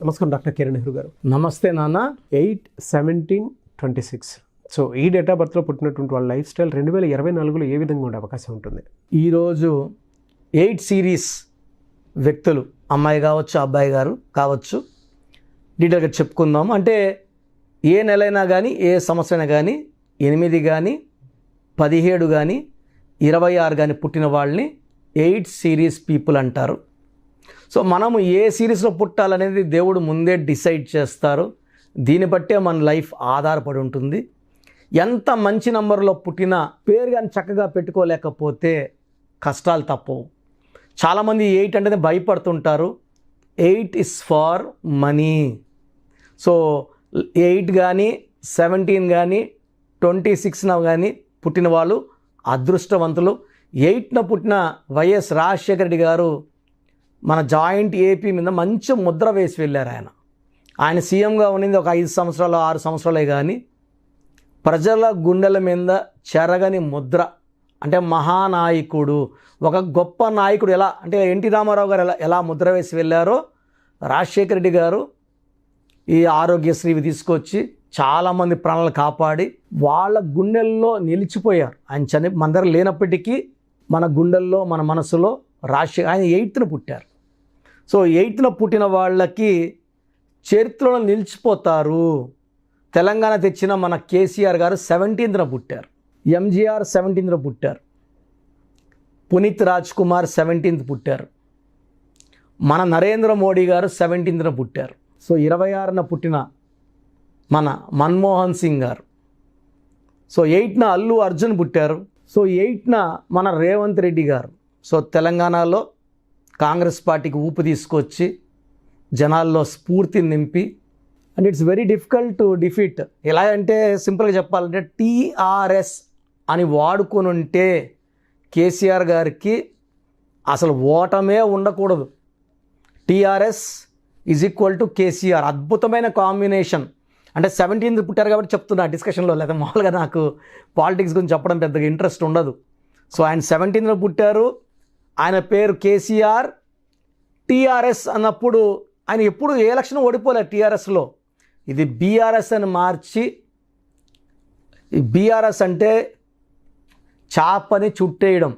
నమస్కారం డాక్టర్ కిరణ్ నెహ్రూ గారు. నమస్తే నాన్న. 8/17/26. సో ఈ డేట్ ఆఫ్ బర్త్లో పుట్టినటువంటి వాళ్ళ లైఫ్ స్టైల్ 2024లో ఏ విధంగా ఉండే అవకాశం ఉంటుంది? ఈరోజు 8 సిరీస్ వ్యక్తులు, అమ్మాయి కావచ్చు అబ్బాయి గారు కావచ్చు, డీటెయిల్గా చెప్పుకుందాం. అంటే ఏ నెలైనా కానీ ఏ సంవత్సరం అయినా కానీ 8 కానీ 17 కానీ 26 కానీ పుట్టిన వాళ్ళని 8 సిరీస్ పీపుల్ అంటారు. సో మనము ఏ సిరీస్లో పుట్టాలనేది దేవుడు ముందే డిసైడ్ చేస్తారు. దీన్ని బట్టే మన లైఫ్ ఆధారపడి ఉంటుంది. ఎంత మంచి నంబర్లో పుట్టినా పేరు కానీ చక్కగా పెట్టుకోలేకపోతే కష్టాలు తప్పవు. చాలామంది 8 అంటేనే భయపడుతుంటారు. 8 ఇస్ ఫార్ మనీ. సో 8 కానీ 17 కానీ 26 కానీ పుట్టిన వాళ్ళు అదృష్టవంతులు. 8న పుట్టిన వైఎస్ రాజశేఖర రెడ్డి గారు మన జాయింట్ ఏపీ మీద మంచి ముద్ర వేసి వెళ్ళారు. ఆయన సీఎంగా ఉన్నది ఒక 5 సంవత్సరాలు 6 సంవత్సరాలే కానీ ప్రజల గుండెల మీద చెరగని ముద్ర. అంటే మహానాయకుడు, ఒక గొప్ప నాయకుడు ఎలా అంటే ఎన్టీ రామారావు గారు ఎలా ముద్ర వేసి వెళ్ళారో రాజశేఖర రెడ్డి గారు ఈ ఆరోగ్యశ్రీవి తీసుకొచ్చి చాలామంది ప్రాణాలు కాపాడి వాళ్ళ గుండెల్లో నిలిచిపోయారు. ఆయన మన దగ్గర లేనప్పటికీ మన గుండెల్లో మన మనసులో ఆయన 8న పుట్టారు. సో 8న పుట్టిన వాళ్ళకి చరిత్రలో నిలిచిపోతారు. తెలంగాణ తెచ్చిన మన కేసీఆర్ గారు 17న పుట్టారు. ఎంజీఆర్ 17న పుట్టారు. పునీత్ రాజ్ కుమార్ 17th పుట్టారు. మన నరేంద్ర మోడీ గారు 17న పుట్టారు. సో 26న పుట్టిన మన మన్మోహన్ సింగ్ గారు. సో 8న అల్లు అర్జున్ పుట్టారు. సో 8న మన రేవంత్ రెడ్డి గారు. సో తెలంగాణలో కాంగ్రెస్ పార్టీకి ఊపు తీసుకొచ్చి జనాల్లో స్ఫూర్తిని నింపి, and it's very difficult to defeat. ఎలా అంటే సింపుల్గా చెప్పాలంటే టీఆర్ఎస్ అని వాడుకొని ఉంటే కేసీఆర్ గారికి అసలు ఓటమే ఉండకూడదు. TRS is equal to KCR. అద్భుతమైన కాంబినేషన్. అంటే 17th పుట్టారు కాబట్టి చెప్తున్నా డిస్కషన్లో, లేదా మామూలుగా నాకు పాలిటిక్స్ గురించి చెప్పడం పెద్దగా ఇంట్రెస్ట్ ఉండదు. సో ఆయన 17th పుట్టారు. ఆయన పేరు కేసీఆర్. టీఆర్ఎస్ అన్నప్పుడు ఆయన ఎప్పుడు ఏ ఎలక్షన్ ఓడిపోలేదు టీఆర్ఎస్లో. ఇది బీఆర్ఎస్ అని మార్చి, బీఆర్ఎస్ అంటే చాపని చుట్టేయడం.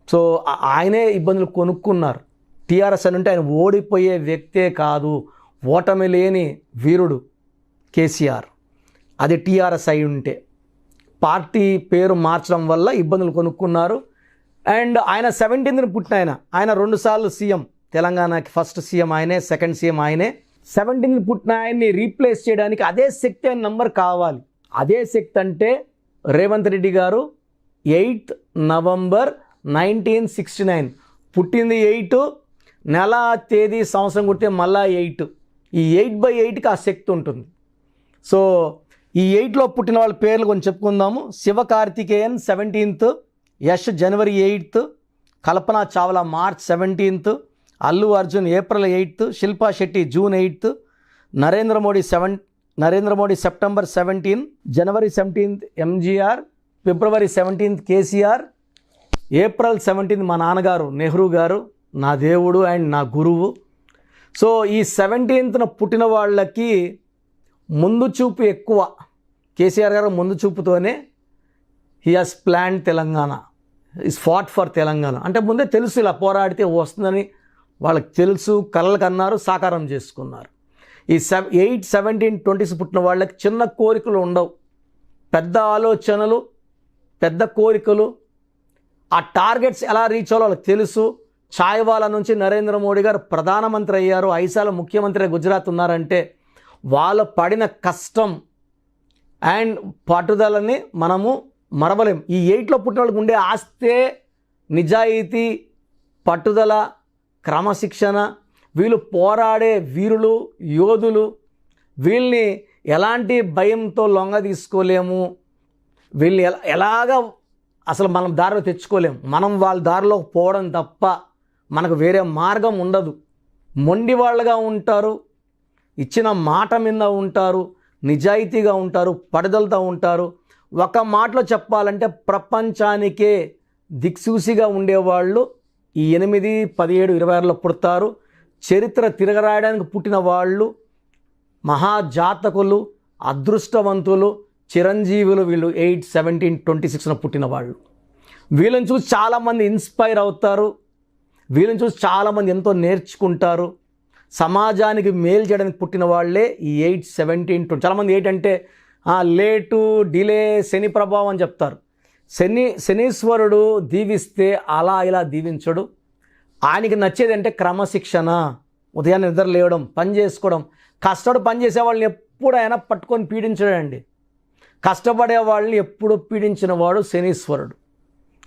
సో ఆయనే ఇబ్బందులు కొనుక్కున్నారు. టీఆర్ఎస్ అని అంటే ఆయన ఓడిపోయే వ్యక్తే కాదు, ఓటమి లేని వీరుడు కేసీఆర్. అది టీఆర్ఎస్ అయి ఉంటే పార్టీ పేరు మార్చడం వల్ల ఇబ్బందులు కొనుక్కున్నారు. అండ్ ఆయన 17th పుట్టిన ఆయన 2 సార్లు సీఎం. తెలంగాణకి ఫస్ట్ సీఎం ఆయనే, సెకండ్ సీఎం ఆయనే. 17th పుట్టిన ఆయన్ని రీప్లేస్ చేయడానికి అదే శక్తి అయిన నంబర్ కావాలి. అదే శక్తి అంటే రేవంత్ రెడ్డి గారు 8th November 1969 పుట్టింది. 8 నెల తేదీ సంవత్సరం కుడితే మళ్ళా 8. ఈ 8/8కి ఆ శక్తి ఉంటుంది. సో ఈ 8లో పుట్టిన వాళ్ళ పేర్లు కొంచెం చెప్పుకుందాము. Sivakarthikeyan 17th, Yash January 8th, Kalpana Chawla March 17th, Allu Arjun April 8th, Shilpa Shetty June 8th, Narendra Modi September 17, January 17th MGR, February 17th KCR, April 17th మా నాన్నగారు నెహ్రూ గారు, నా దేవుడు అండ్ నా గురువు. సో ఈ 17th పుట్టిన వాళ్ళకి ముందు చూపు ఎక్కువ. కేసీఆర్ గారు ముందు చూపుతోనే he has plan Telangana, is fought for Telangana. అంటే ముందే తెలుసు ఇలా పోరాడితే వస్తుందని వాళ్ళకి తెలుసు, కలలకు అన్నారు, సాకారం చేసుకున్నారు. ఈ 8, 17, 20 పుట్టిన వాళ్ళకి చిన్న కోరికలు ఉండవు, పెద్ద ఆలోచనలు, పెద్ద కోరికలు. ఆ టార్గెట్స్ ఎలా రీచ్ అవ్వాలో వాళ్ళకి తెలుసు. ఛాయ్వాలా నుంచి నరేంద్ర మోడీ గారు ప్రధానమంత్రి అయ్యారు, 5 సార్లు ముఖ్యమంత్రి గుజరాత్ ఉన్నారంటే వాళ్ళు పడిన కష్టం అండ్ పట్టుదలని మనము మరవలేం. ఈ 8లో పుట్టిన వాళ్ళకి ఉండే ఆస్తే నిజాయితీ, పట్టుదల, క్రమశిక్షణ. వీళ్ళు పోరాడే వీరులు, యోధులు. వీళ్ళని ఎలాంటి భయంతో లొంగ తీసుకోలేము. వీళ్ళని ఎలాగా అసలు మనం దారిలో తెచ్చుకోలేము. మనం వాళ్ళ దారిలో పోవడం తప్ప మనకు వేరే మార్గం ఉండదు. మొండి వాళ్ళగా ఉంటారు, ఇచ్చిన మాట మీద ఉంటారు, నిజాయితీగా ఉంటారు, పట్టుదలతో ఉంటారు. ఒక మాటలో చెప్పాలంటే ప్రపంచానికే దిక్సూసిగా ఉండేవాళ్ళు ఈ 8, 17, 26లో పుడతారు. చరిత్ర తిరగరాయడానికి పుట్టిన వాళ్ళు, మహాజాతకులు, అదృష్టవంతులు, చిరంజీవులు వీళ్ళు 8, 17, 26న పుట్టిన వాళ్ళు. వీళ్ళని చూసి చాలామంది ఇన్స్పైర్ అవుతారు, వీళ్ళని చూసి చాలామంది ఎంతో నేర్చుకుంటారు. సమాజానికి మేలు చేయడానికి పుట్టిన వాళ్ళే ఈ 8, 17, 20. చాలామంది 8 అంటే లేటు, డిలే, శని ప్రభావం అని చెప్తారు. శనీశ్వరుడు దీవిస్తే అలా ఇలా దీవించడు. ఆయనకి నచ్చేది అంటే క్రమశిక్షణ, ఉదయాన్నే నిద్ర లేవడం, పని చేసుకోవడం. కష్టపడి పని చేసే వాళ్ళని ఎప్పుడు ఆయన పట్టుకొని పీడించడండి. కష్టపడే వాళ్ళని ఎప్పుడు పీడించిన వాడు శనీశ్వరుడు.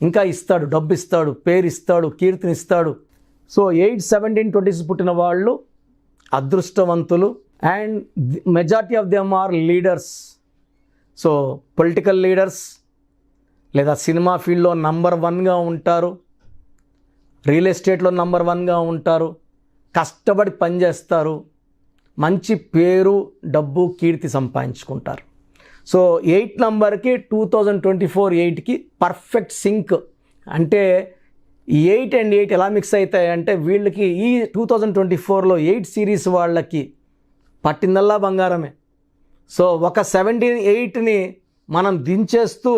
ఇంకా ఇస్తాడు, డబ్బు ఇస్తాడు, పేరు ఇస్తాడు, కీర్తిని ఇస్తాడు. సో 8, 17, 20 పుట్టిన వాళ్ళు అదృష్టవంతులు. And majority of them are leaders. So political leaders లేదా సినిమా ఫీల్డ్లో నంబర్ 1గా ఉంటారు, రియల్ ఎస్టేట్లో నంబర్ 1గా ఉంటారు, కష్టపడి పనిచేస్తారు, మంచి పేరు, డబ్బు, కీర్తి సంపాదించుకుంటారు. సో 8 నంబర్కి 2024 8కి పర్ఫెక్ట్ సింక్. అంటే 8 and 8 ఎలా మిక్స్ అవుతాయి అంటే వీళ్ళకి ఈ 2024లో 8 సిరీస్ వాళ్ళకి పట్టిందల్లా బంగారమే. సో ఒక 78ని మనం దించేస్తూ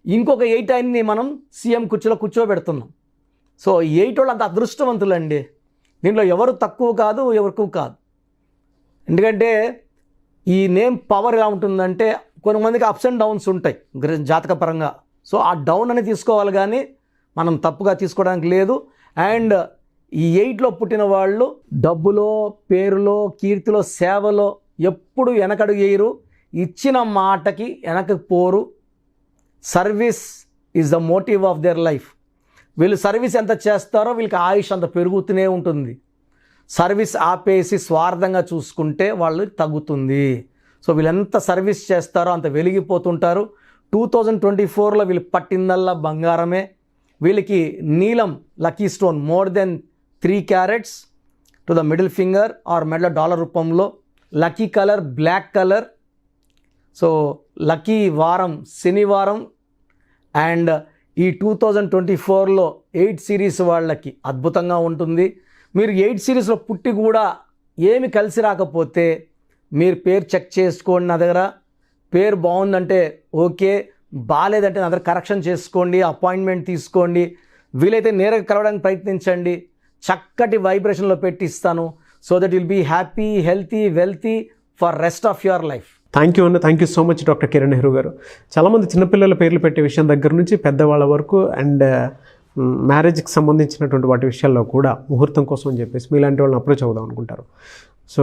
ఇంకొక 8 ఆయన్ని మనం సీఎం కుర్చీలో కూర్చోబెడుతున్నాం. సో 8 వాళ్ళు అంత అదృష్టవంతులండి. దీంట్లో ఎవరు తక్కువ కాదు, ఎవరు ఎక్కువ కాదు. ఎందుకంటే ఈ నేమ్ పవర్ ఎలా ఉంటుందంటే కొంతమందికి అప్స్ అండ్ డౌన్స్ ఉంటాయి జాతకపరంగా. సో ఆ డౌన్ అని తీసుకోవాలి, కానీ మనం తప్పుగా తీసుకోవడానికి లేదు. అండ్ ఈ 8లో పుట్టిన వాళ్ళు డబ్బులో, పేరులో, కీర్తిలో, సేవలో ఎప్పుడు వెనకడుగు వేయరు, ఇచ్చిన మాటకి వెనక్కి పోరు. Service is the motive of their life. వీళ్ళు సర్వీస్ ఎంత చేస్తారో వీళ్ళకి ఆయుష్ అంత పెరుగుతూనే ఉంటుంది. సర్వీస్ ఆపేసి స్వార్థంగా చూసుకుంటే వాళ్ళు తగ్గుతుంది. సో వీళ్ళు ఎంత సర్వీస్ చేస్తారో అంత వెలిగిపోతుంటారు. 2024లో వీళ్ళు పట్టిందల్లా బంగారమే. వీళ్ళకి నీలం lucky stone more than 3 carats to the middle finger or మెడల డాలర్ రూపంలో. Lucky colour black colour. So lucky వారం శనివారం. అండ్ ఈ 2024లో 8 సిరీస్ వాళ్ళకి అద్భుతంగా ఉంటుంది. మీరు 8 సిరీస్లో పుట్టి కూడా ఏమి కలిసి రాకపోతే మీరు పేరు చెక్ చేసుకోండి. నా దగ్గర పేరు బాగుందంటే ఓకే, బాగాలేదంటే నా దగ్గర కరెక్షన్ చేసుకోండి, అపాయింట్మెంట్ తీసుకోండి. వీలైతే నేరుగా కలవడానికి ప్రయత్నించండి. చక్కటి వైబ్రేషన్లో పెట్టి ఇస్తాను. So that will be happy, healthy, wealthy for rest of your life. Thank you అన్న. Thank you so much doctor Kiran Nehru గారు. చాలామంది చిన్నపిల్లల పేర్లు పెట్టే విషయం దగ్గర నుంచి పెద్దవాళ్ళ వరకు అండ్ మ్యారేజ్కి సంబంధించినటువంటి వాటి విషయాల్లో కూడా ముహూర్తం కోసం అని చెప్పేసి మీలాంటి వాళ్ళని అప్రోచ్ అవుదాం అనుకుంటారు. సో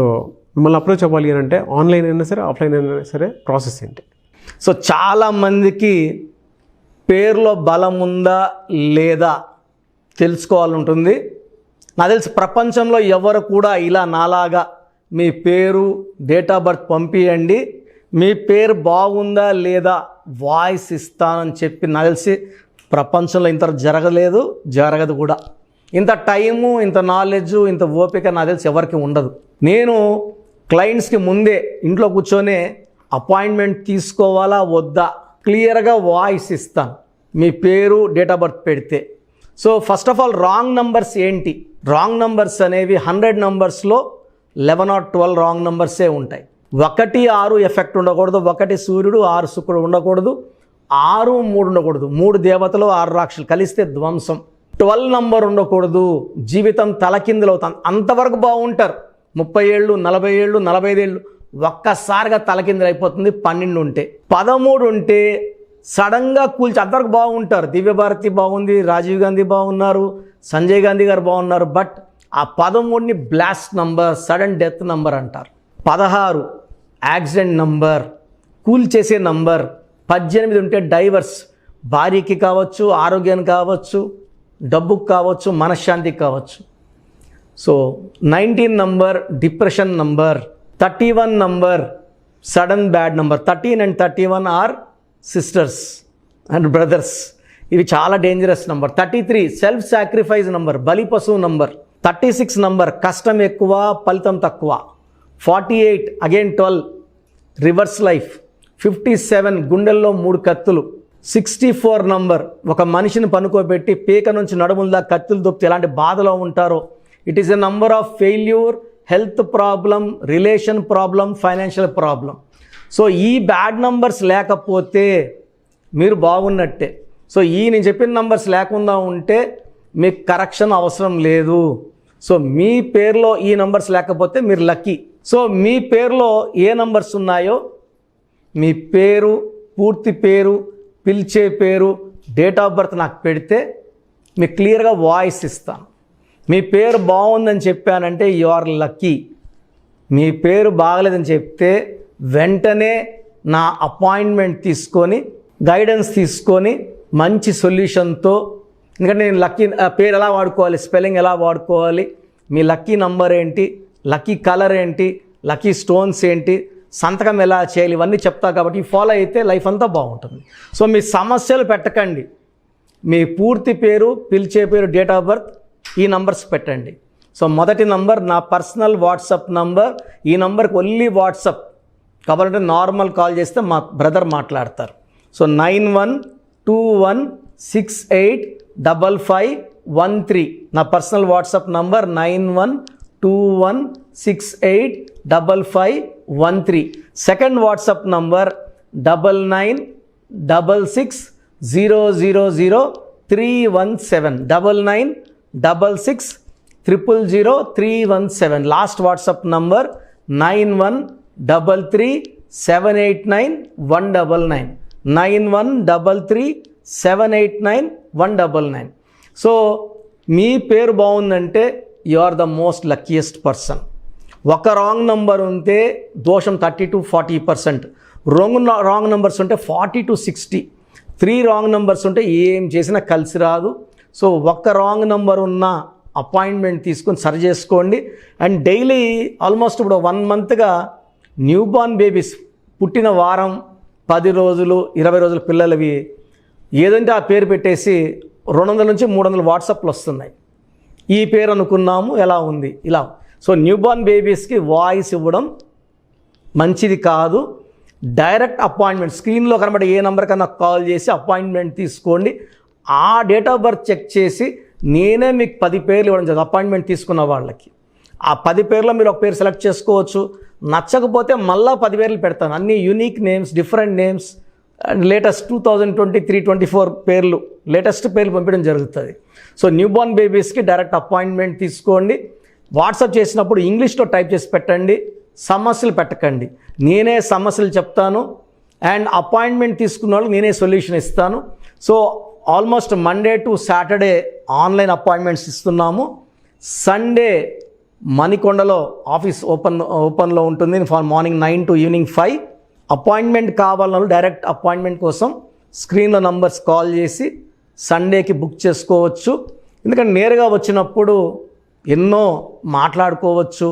మిమ్మల్ని అప్రోచ్ అవ్వాలి అని అంటే ఆన్లైన్ అయినా సరే, ఆఫ్లైన్ అయినా సరే ప్రాసెస్ ఏంటి? సో చాలామందికి పేరులో బలం ఉందా లేదా తెలుసుకోవాలంటుంది. నాకు తెలిసి ప్రపంచంలో ఎవరు కూడా ఇలా నాలాగా మీ పేరు, డేట్ ఆఫ్ బర్త్ పంపియండి, మీ పేరు బాగుందా లేదా వాయిస్ ఇస్తానని చెప్పి నాకు తెలిసి ప్రపంచంలో ఇంత జరగలేదు, జరగదు కూడా. ఇంత టైము, ఇంత నాలెడ్జు, ఇంత ఓపిక నాకు తెలిసి ఎవరికి ఉండదు. నేను క్లయింట్స్కి ముందే ఇంట్లో కూర్చొనే అపాయింట్మెంట్ తీసుకోవాలా వద్దా క్లియర్గా వాయిస్ ఇస్తాను మీ పేరు, డేట్ ఆఫ్ బర్త్ పెడితే. So first of all wrong numbers ఏంటి? రాంగ్ నంబర్స్ అనేవి 100 నంబర్స్లో 11 or 12 రాంగ్ నంబర్సే ఉంటాయి. 1, 6 ఎఫెక్ట్ ఉండకూడదు, 1 సూర్యుడు 6 శుక్రుడు ఉండకూడదు, 6, 3 ఉండకూడదు, 3 దేవతలు 6 రాక్షసులు కలిస్తే ధ్వంసం. 12 నంబర్ ఉండకూడదు, జీవితం తలకిందులు అవుతాం. అంతవరకు బాగుంటారు, 30 ఏళ్ళు, 40 ఏళ్ళు, 45 ఏళ్ళు, ఒక్కసారిగా తలకిందులు అయిపోతుంది 12 ఉంటే. 13 ఉంటే సడన్గా కూల్చి అంతవరకు బాగుంటారు. దివ్యభారతి బాగుంది, రాజీవ్ గాంధీ బాగున్నారు, సంజయ్ గాంధీ గారు బాగున్నారు. బట్ ఆ 13ని blast number, sudden death number అంటారు. 16 యాక్సిడెంట్ నంబర్, కూల్ చేసే నంబర్. 18 ఉంటే డైవర్స్, భార్యకి కావచ్చు, ఆరోగ్యానికి కావచ్చు, డబ్బుకు కావచ్చు, మనశ్శాంతికి కావచ్చు. So 19 number depression number. 31 number sudden bad number. 13 and 31 are sisters and brothers. ఇవి చాలా dangerous number. 33 self sacrifice number, బలి పశువు నంబర్. 36 నంబర్ కష్టం ఎక్కువ, ఫలితం తక్కువ. 48 అగైన్ 12 రివర్స్ లైఫ్. 57 గుండెల్లో 3 కత్తులు. 64 నంబర్ ఒక మనిషిని పనుకోబెట్టి పీక నుంచి నడుముల దాకా కత్తులు దొప్పితే ఎలాంటి బాధలో ఉంటారో it is a number of failure, health problem, relation problem, financial problem. So ఈ బ్యాడ్ నంబర్స్ లేకపోతే మీరు బాగున్నట్టే. సో నేను చెప్పిన నంబర్స్ లేకుండా ఉంటే మీకు కరెక్షన్ అవసరం లేదు. సో మీ పేరులో ఈ నంబర్స్ లేకపోతే మీరు లక్కీ. సో మీ పేరులో ఏ నంబర్స్ ఉన్నాయో మీ పేరు, పూర్తి పేరు, పిలిచే పేరు, డేట్ ఆఫ్ బర్త్ నాకు పెడితే మీకు క్లియర్గా వాయిస్ ఇస్తాను. మీ పేరు బాగుందని చెప్పానంటే యు ఆర్ లక్కీ. మీ పేరు బాగలేదని చెప్తే వెంటనే నా అపాయింట్మెంట్ తీసుకొని గైడెన్స్ తీసుకొని మంచి సొల్యూషన్తో, ఎందుకంటే నేను లక్కీ పేరు ఎలా వాడుకోవాలి, స్పెల్లింగ్ ఎలా వాడుకోవాలి, మీ లక్కీ నంబర్ ఏంటి, లక్కీ కలర్ ఏంటి, లక్కీ స్టోన్స్ ఏంటి, సంతకం ఎలా చేయాలి, ఇవన్నీ చెప్తా. కాబట్టి ఫాలో అయితే లైఫ్ అంతా బాగుంటుంది. సో మీ సమస్యలు పెట్టకండి. మీ పూర్తి పేరు, పిలిచే పేరు, డేట్ ఆఫ్ బర్త్, ఈ నంబర్స్ పెట్టండి. సో మొదటి నంబర్ నా పర్సనల్ వాట్సాప్ నంబర్. ఈ నంబర్కి ఓన్లీ వాట్సాప్, కాబట్టి నార్మల్ కాల్ చేస్తే మా బ్రదర్ మాట్లాడతారు. సో 9121685513 నా personal WhatsApp number 9121685513. Second WhatsApp number 9966000317 9966000317. Last WhatsApp number 9133789199 9133789199. So మీ పేరు బాగుందంటే you are the most luckiest person. ఒక రాంగ్ నంబర్ ఉంటే దోషం 30 to 40%, రాంగ్ నంబర్స్ ఉంటే 40 to 60, 3 రాంగ్ నంబర్స్ ఉంటే ఏం చేసినా కలిసి రాదు. సో ఒక్క రాంగ్ నంబర్ ఉన్న అపాయింట్మెంట్ తీసుకొని సరి చేసుకోండి. అండ్ డైలీ ఆల్మోస్ట్ ఇప్పుడు 1 మంత్గా న్యూబార్న్ బేబీస్ పుట్టిన వారం, 10 రోజులు, 20 రోజుల పిల్లలవి ఏదంటే ఆ పేరు పెట్టేసి 200 నుంచి 300 వాట్సాప్లు వస్తున్నాయి. ఈ పేరు అనుకున్నాము, ఎలా ఉంది ఇలా. సో న్యూబార్న్ బేబీస్కి వాయిస్ ఇవ్వడం మంచిది కాదు. డైరెక్ట్ అపాయింట్మెంట్, స్క్రీన్లో కనబడే ఏ నెంబర్ కన్నా కాల్ చేసి అపాయింట్మెంట్ తీసుకోండి. ఆ డేట్ ఆఫ్ బర్త్ చెక్ చేసి నేనే మీకు 10 పేర్లు ఇవ్వడం జరుగుతుంది అపాయింట్మెంట్ తీసుకున్న వాళ్ళకి. ఆ 10 పేర్లో మీరు ఒక పేరు సెలెక్ట్ చేసుకోవచ్చు. నచ్చకపోతే మళ్ళీ 10 పేర్లు పెడతాను. అన్ని unique names, different names, latest 2023-24 పేర్లు, లేటెస్ట్ పేర్లు పంపించడం జరుగుతుంది. సో న్యూబార్న్ బేబీస్కి డైరెక్ట్ అపాయింట్మెంట్ తీసుకోండి. వాట్సాప్ చేసినప్పుడు ఇంగ్లీష్లో టైప్ చేసి పెట్టండి, సమస్యలు పెట్టకండి. నేనే సమస్యలు చెప్తాను అండ్ అపాయింట్మెంట్ తీసుకున్న వాళ్ళకి నేనే సొల్యూషన్ ఇస్తాను. So almost Monday to Saturday online appointments ఇస్తున్నాము. సండే మణికొండలో ఆఫీస్ ఓపెన్లో ఉంటుంది మార్నింగ్ 9 to ఈవినింగ్ 5. అపాయింట్మెంట్ కావాలన్నా డైరెక్ట్ అపాయింట్మెంట్ కోసం స్క్రీన్లో నంబర్స్ కాల్ చేసి సండేకి బుక్ చేసుకోవచ్చు. ఎందుకంటే నేరుగా వచ్చినప్పుడు ఎన్నో మాట్లాడుకోవచ్చు.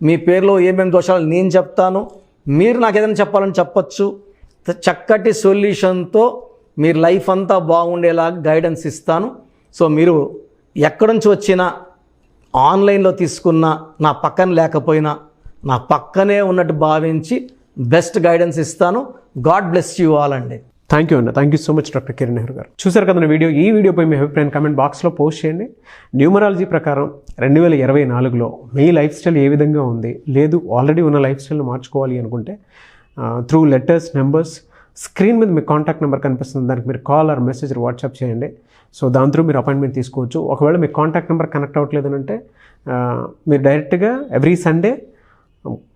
మీ పేరులో ఏమేమి దోషాలు నేను చెప్తాను, మీరు నాకు ఏదైనా చెప్పాలని చెప్పచ్చు. చక్కటి సొల్యూషన్తో మీరు లైఫ్ అంతా బాగుండేలా గైడెన్స్ ఇస్తాను. సో మీరు ఎక్కడి నుంచి వచ్చినా, ఆన్లైన్లో తీసుకున్న, నా పక్కన లేకపోయినా నా పక్కనే ఉన్నట్టు భావించి బెస్ట్ గైడెన్స్ ఇస్తాను. గాడ్ బ్లెస్ యూ ఆల్ అండి. థ్యాంక్ యూ అన్న. Thank you so much doctor Kiran Nehru గారు. చూసారు కదా వీడియో. ఈ వీడియోపై మీ అభిప్రాయం కామెంట్ బాక్స్లో పోస్ట్ చేయండి. న్యూమరాలజీ ప్రకారం 2024లో మీ లైఫ్ స్టైల్ ఏ విధంగా ఉంది, లేదు ఆల్రెడీ ఉన్న లైఫ్ స్టైల్ని మార్చుకోవాలి అనుకుంటే త్రూ లెటర్స్, నెంబర్స్, స్క్రీన్ మీద మీ కాంటాక్ట్ నెంబర్ కనిపిస్తుంది, దానికి మీరు కాల్ ఆర్ మెసేజ్ వాట్సాప్ చేయండి. సో దాని త్రూ మీరు అపాయింట్మెంట్ తీసుకోవచ్చు. ఒకవేళ మీ కాంటాక్ట్ నెంబర్ కనెక్ట్ అవ్వట్లేదు అంటే మీరు డైరెక్ట్గా ఎవ్రీ సండే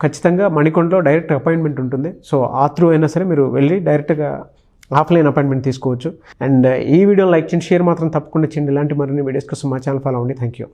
ఖచ్చితంగా మణికొండలో డైరెక్ట్ అపాయింట్మెంట్ ఉంటుంది. సో ఆ త్రూ అయినా సరే మీరు వెళ్ళి డైరెక్ట్గా ఆఫ్లైన్ అపాయింట్మెంట్ తీసుకోవచ్చు. అండ్ ఈ వీడియోని లైక్ చేయండి, షేర్ మాత్రం తప్పకుండా చేయండి. ఇలాంటి మరిన్ని వీడియోస్ కోసం మా ఛానల్ ఫాలో అవ్వండి. Thank you.